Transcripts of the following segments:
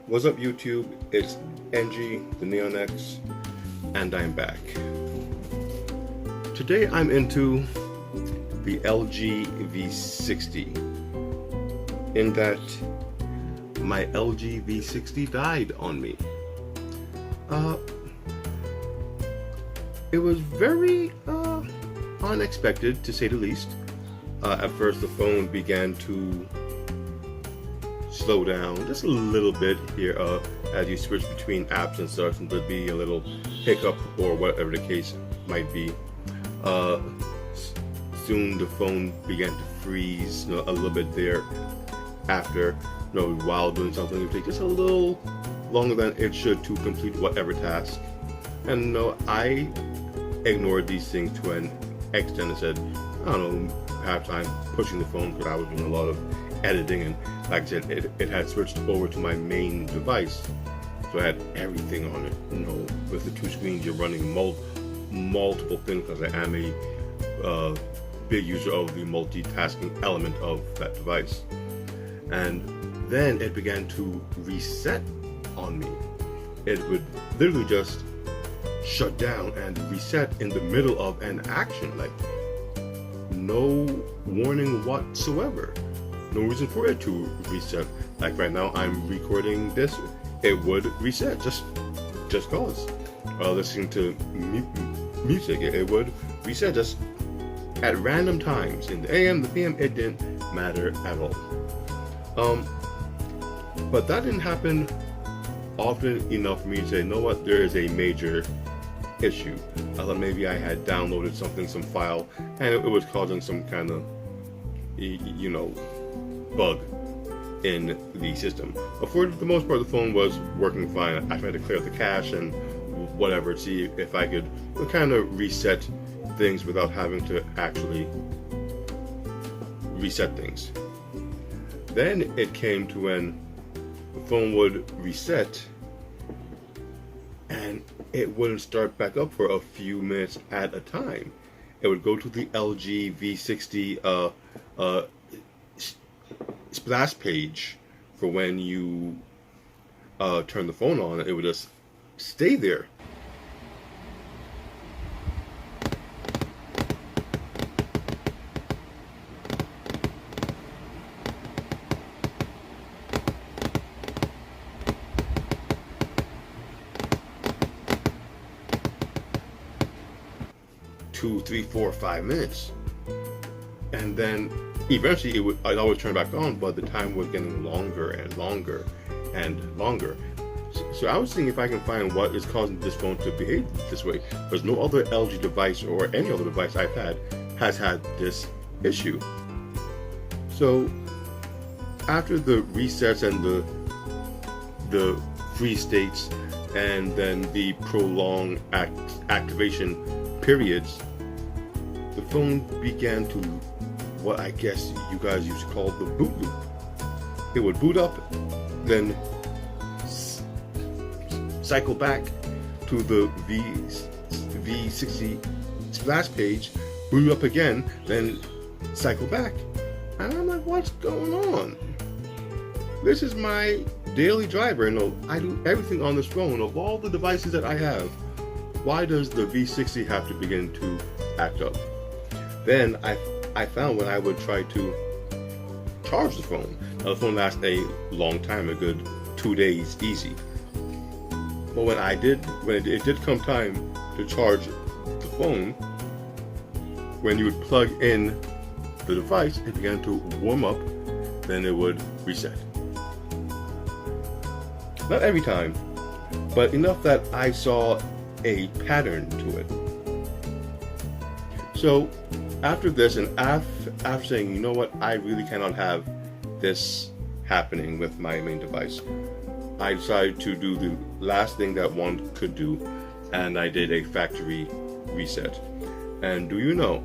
What's up, YouTube? It's NG, the Neon X, and I'm back. Today I'm into the LG V60, in that my LG V60 died on me. It was very unexpected, to say the least. At first the phone began to slow down just a little bit here as you switch between apps and such, and there'd be a little hiccup or whatever the case might be. Soon the phone began to freeze, a little bit there after, while doing something. It would take just a little longer than it should to complete whatever task. And I ignored these things to an extent and said, I don't know, perhaps I'm pushing the phone, because I was doing a lot of editing, and like I said, it had switched over to my main device, so I had everything on it. With the two screens, you're running multiple things, because I am a big user of the multitasking element of that device. And then it began to reset on me. It would literally just shut down and reset in the middle of an action, like no warning whatsoever. No reason for it to reset. Like right now, I'm recording this, it would reset just cause. Listening to music, it would reset just at random times. In the AM, the PM, it didn't matter at all. But that didn't happen often enough for me to say, you know what, there is a major issue. I thought maybe I had downloaded some file, and it was causing some kind of, bug in the system. But for the most part, the phone was working fine. I tried to clear out the cache and whatever, see if I could kind of reset things without having to actually reset things. Then it came to when the phone would reset and it wouldn't start back up for a few minutes at a time. It would go to the LG V60 splash page for when you turn the phone on. It would just stay there. Two, 3, 4, 5 minutes, and then eventually I'd always turn it back on, but the time was getting longer and longer and longer. So I was thinking if I can find what is causing this phone to behave this way, because no other LG device or any other device I've had has had this issue. So after the resets and the freeze states, and then the prolonged activation periods, the phone began to, what I guess you guys used to call the boot loop. It would boot up, then cycle back to the V60 splash page, boot up again, then cycle back. And I'm like, what's going on? This is my daily driver, and I do everything on this phone. Of all the devices that I have, why does the V60 have to begin to act up? Then I found when I would try to charge the phone. Now the phone lasts a long time, a good 2 days easy. But when it did come time to charge the phone, when you would plug in the device, it began to warm up, then it would reset. Not every time, but enough that I saw a pattern to it. So after this, and after saying, you know what, I really cannot have this happening with my main device, I decided to do the last thing that one could do, and I did a factory reset. And do you know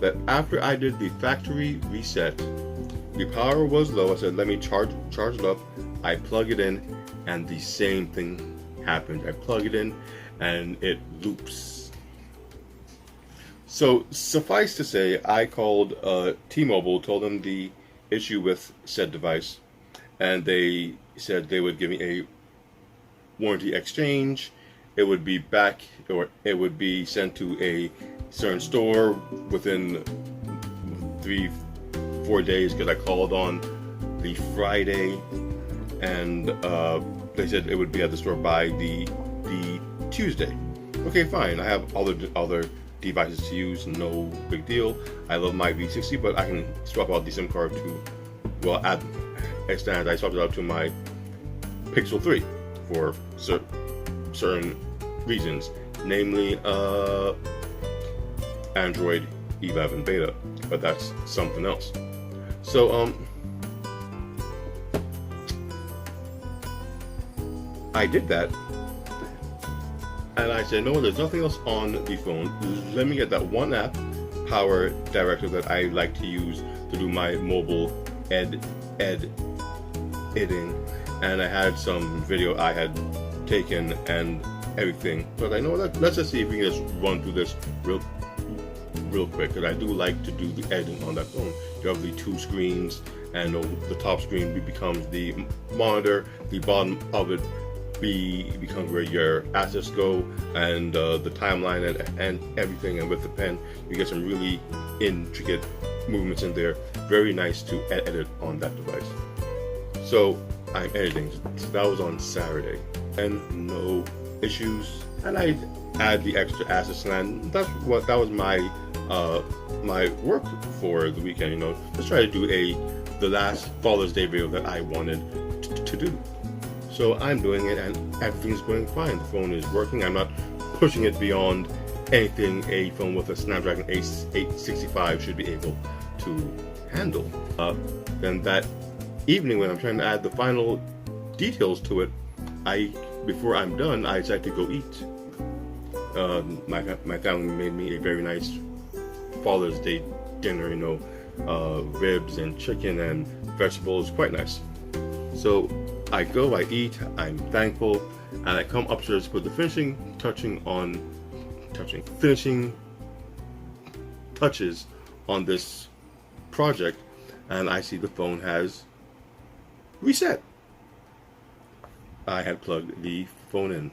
that after I did the factory reset, the power was low. I said, let me charge it up. I plug it in, and the same thing happened. I plug it in, and it loops. So suffice to say, I called T-Mobile, told them the issue with said device, and they said they would give me a warranty exchange. It would be back, or it would be sent to a certain store within 3-4 days, because I called on the Friday, and they said it would be at the store by the Tuesday. Okay, fine. I have other devices to use, no big deal. I love my V60, but I can swap out the SIM card to, well, at extent I swapped it out to my Pixel 3 for certain reasons, namely Android 11 beta, but that's something else. So I did that, and I said, no, there's nothing else on the phone. Let me get that one app, Power Director, that I like to use to do my mobile editing. And I had some video I had taken and everything. But I know that, let's just see if we can just run through this real quick, because I do like to do the editing on that phone. You have the two screens, and the top screen becomes the monitor, the bottom of it becomes where your assets go, and the timeline and everything. And with the pen, you get some really intricate movements in there. Very nice to edit on that device. So I'm editing. So that was on Saturday, and no issues. And I add the extra assets, and that was my my work for the weekend. You know, just try to do the last Father's Day video that I wanted to do. So I'm doing it, and everything's going fine. The phone is working. I'm not pushing it beyond anything a phone with a Snapdragon 865 should be able to handle. Then that evening, when I'm trying to add the final details to it, before I'm done, I decided to go eat. My family made me a very nice Father's Day dinner. You know, ribs and chicken and vegetables, quite nice. So I go, I eat, I'm thankful, and I come upstairs to put the finishing touches on this project, and I see the phone has reset. I had plugged the phone in.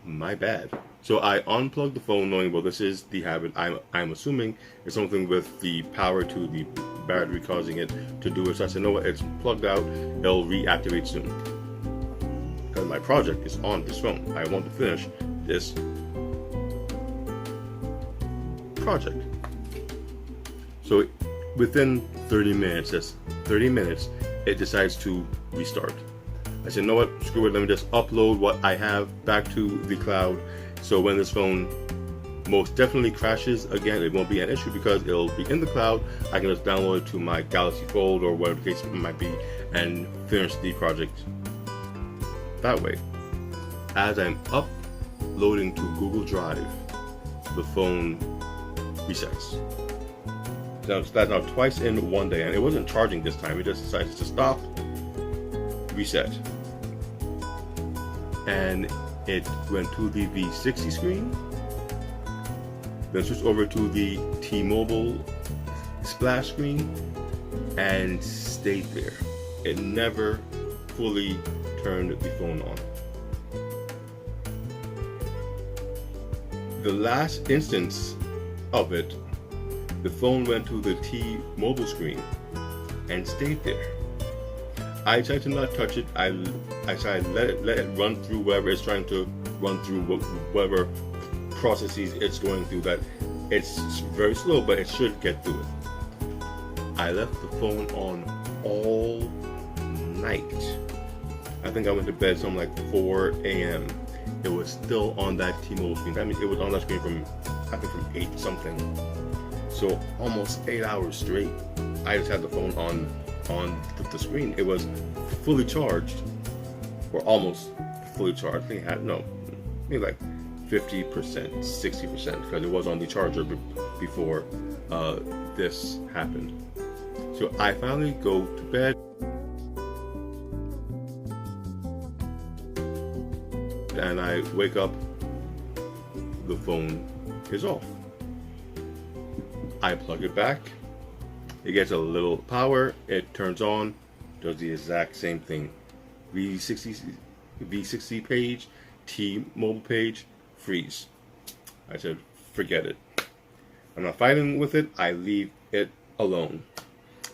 My bad. So I unplugged the phone, knowing, well, this is the habit. I'm assuming it's something with the power to the battery causing it to do it. So I said, no, it's plugged out. It'll reactivate soon. Because my project is on this phone. I want to finish this project. So within 30 minutes, it decides to restart. I said, you know what, screw it, let me just upload what I have back to the cloud. So when this phone most definitely crashes again, it won't be an issue, because it'll be in the cloud. I can just download it to my Galaxy Fold or whatever the case it might be, and finish the project that way. As I'm uploading to Google Drive, the phone resets. That's now twice in one day, and it wasn't charging this time. It just decided to stop, reset, and it went to the V60 screen, then switched over to the T-Mobile splash screen, and stayed there. It never fully turned the phone on. The last instance of it, the phone went to the T-Mobile screen and stayed there. I tried to not touch it. I tried to let it run through whatever it's trying to run through, whatever processes it's going through. That it's very slow, but it should get through it. I left the phone on all night. I think I went to bed something like 4 a.m. It was still on that T-Mobile screen. I mean, it was on that screen from 8 something. So almost 8 hours straight. I just had the phone on the screen. It was fully charged, or almost fully charged. I think it had, maybe like 50%, 60%, because it was on the charger before this happened. So I finally go to bed, and I wake up, the phone is off. I plug it back. It gets a little power, it turns on, does the exact same thing, V60 page, T-Mobile page, freeze. I said, forget it. I'm not fighting with it. I leave it alone.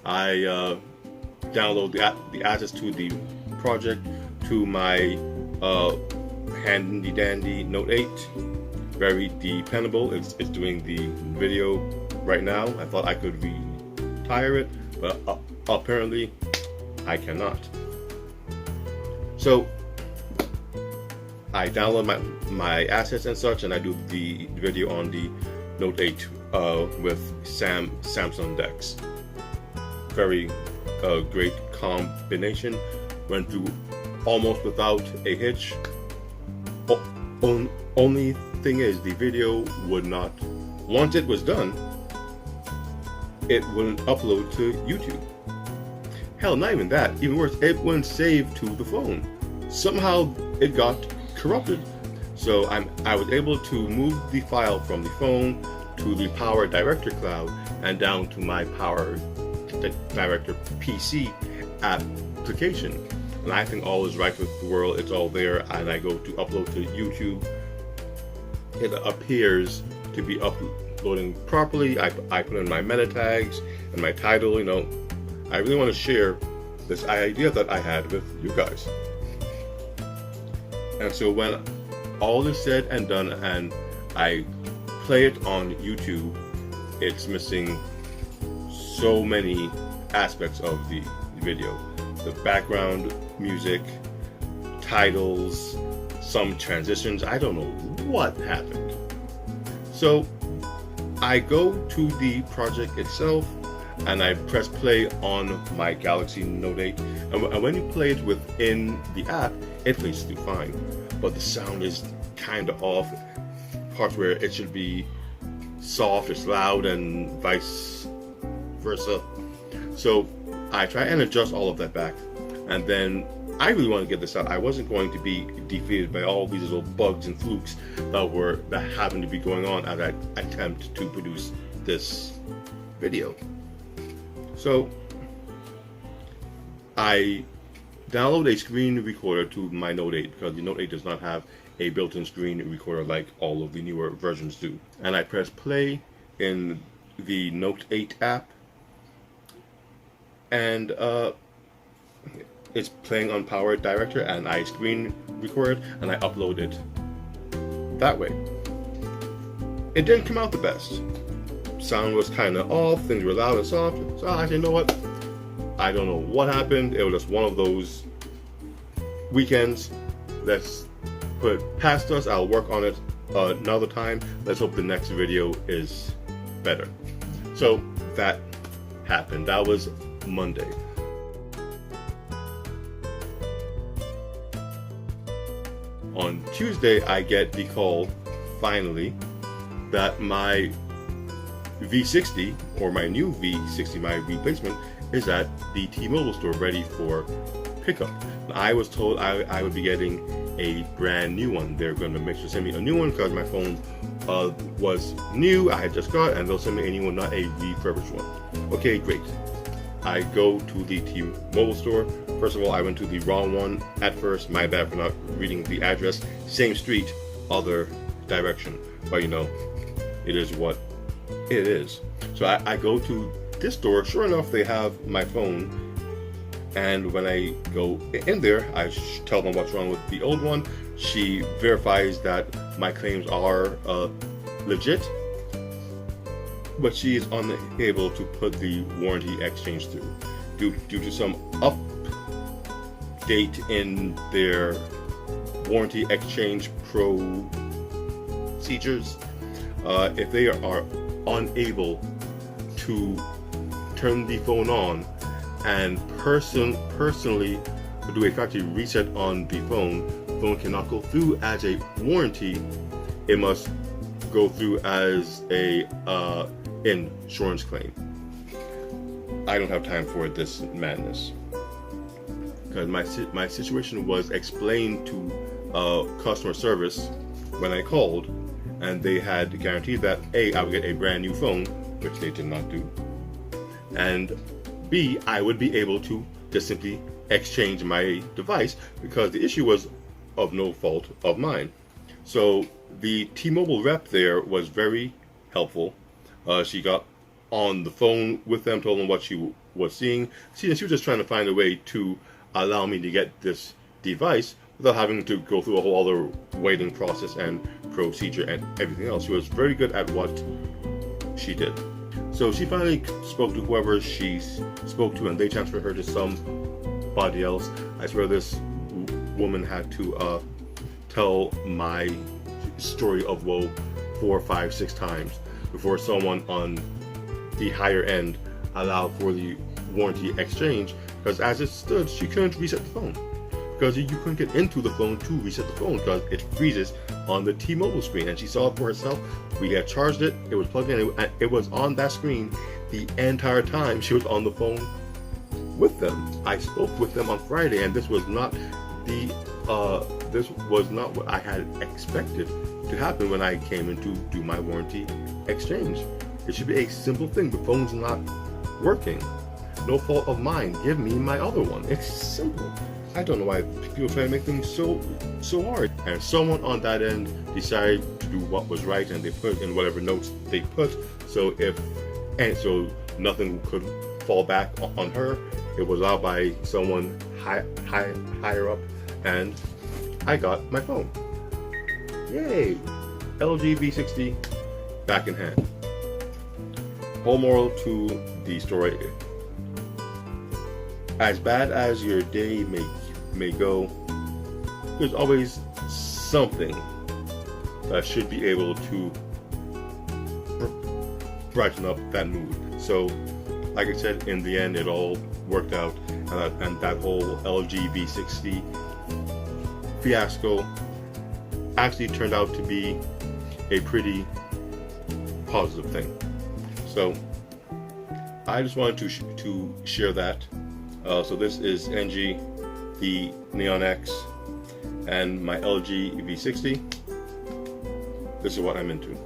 I download the access to the project to my handy dandy Note 8. Very dependable. It's doing the video right now. I thought I could retire it, but apparently I cannot. So I download my assets and such, and I do the video on the Note 8 with Samsung DeX. Very great combination. Went through almost without a hitch. Only thing is, the video would not, once it was done, it wouldn't upload to YouTube. Hell, not even that. Even worse, it wouldn't save to the phone. Somehow it got corrupted. So I was able to move the file from the phone to the Power Director cloud and down to my Power Director PC application. And I think all is right with the world. It's all there, and I go to upload to YouTube. It appears to be uploading properly. I put in my meta tags and my title. You know, I really want to share this idea that I had with you guys. And so when all is said and done and I play it on YouTube, it's missing so many aspects of the video. The background music, titles, some transitions. I don't know what happened. So I go to the project itself and I press play on my Galaxy Note 8. And when you play it within the app, it plays through fine. But the sound is kind of off. Parts where it should be soft, it's loud, and vice versa. So I try and adjust all of that back. And then I really want to get this out. I wasn't going to be defeated by all these little bugs and flukes that happened to be going on as I attempt to produce this video. So I download a screen recorder to my Note 8 because the Note 8 does not have a built-in screen recorder like all of the newer versions do. And I press play in the Note 8 app, and it's playing on Power Director, and I screen record it and I upload it that way. It didn't come out the best. Sound was kind of off, things were loud and soft, so I said, you know what? I don't know what happened. It was just one of those weekends. Let's put it past us. I'll work on it another time. Let's hope the next video is better. So that happened. That was Monday. On Tuesday, I get the call, finally, that my V60, or my new V60, my replacement, is at the T-Mobile store ready for pickup. I was told I would be getting a brand new one. They're going to make sure to send me a new one because my phone was new, I had just got, and they'll send me a new one, not a refurbished one. Okay, great. I go to the T-Mobile store. First of all, I went to the wrong one at first. My bad for not reading the address. Same street, other direction. But you know, it is what it is. So I go to this store. Sure enough, they have my phone. And when I go in there, I tell them what's wrong with the old one. She verifies that my claims are legit, but she is unable to put the warranty exchange through due to some update in their warranty exchange procedures. If they are unable to turn the phone on and personally do a factory reset on the phone cannot go through as a warranty. It must go through as a insurance claim. I don't have time for this madness because my situation was explained to customer service when I called, and they had guaranteed that A, I would get a brand new phone, which they did not do, and B, I would be able to just simply exchange my device because the issue was of no fault of mine. So the T-Mobile rep there was very helpful. She got on the phone with them, told them what she was seeing. She was just trying to find a way to allow me to get this device without having to go through a whole other waiting process and procedure and everything else. She was very good at what she did. So she finally spoke to whoever she spoke to, and they transferred her to somebody else. I swear this woman had to tell my story of woe 4, 5, 6 times before someone on the higher end allowed for the warranty exchange, because as it stood, she couldn't reset the phone because you couldn't get into the phone to reset the phone because it freezes on the T-Mobile screen. And she saw it for herself. We had charged it, it was plugged in, it was on that screen the entire time she was on the phone with them. I spoke with them on Friday, and this was not what I had expected to happen when I came in to do my warranty exchange. It should be a simple thing. The phone's not working. No fault of mine. Give me my other one. It's simple. I don't know why people try to make things so hard. And someone on that end decided to do what was right, and they put in whatever notes they put. So nothing could fall back on her. It was out by someone higher up, and I got my phone. Yay! LG V60 back in hand. Whole moral to the story: as bad as your day may go, there's always something that should be able to brighten up that mood. So, like I said, in the end, it all worked out, and that whole LG V60 fiasco actually turned out to be a pretty positive thing. So I just wanted to share that. So this is NG, the Neon X, and my LG V60. This is what I'm into.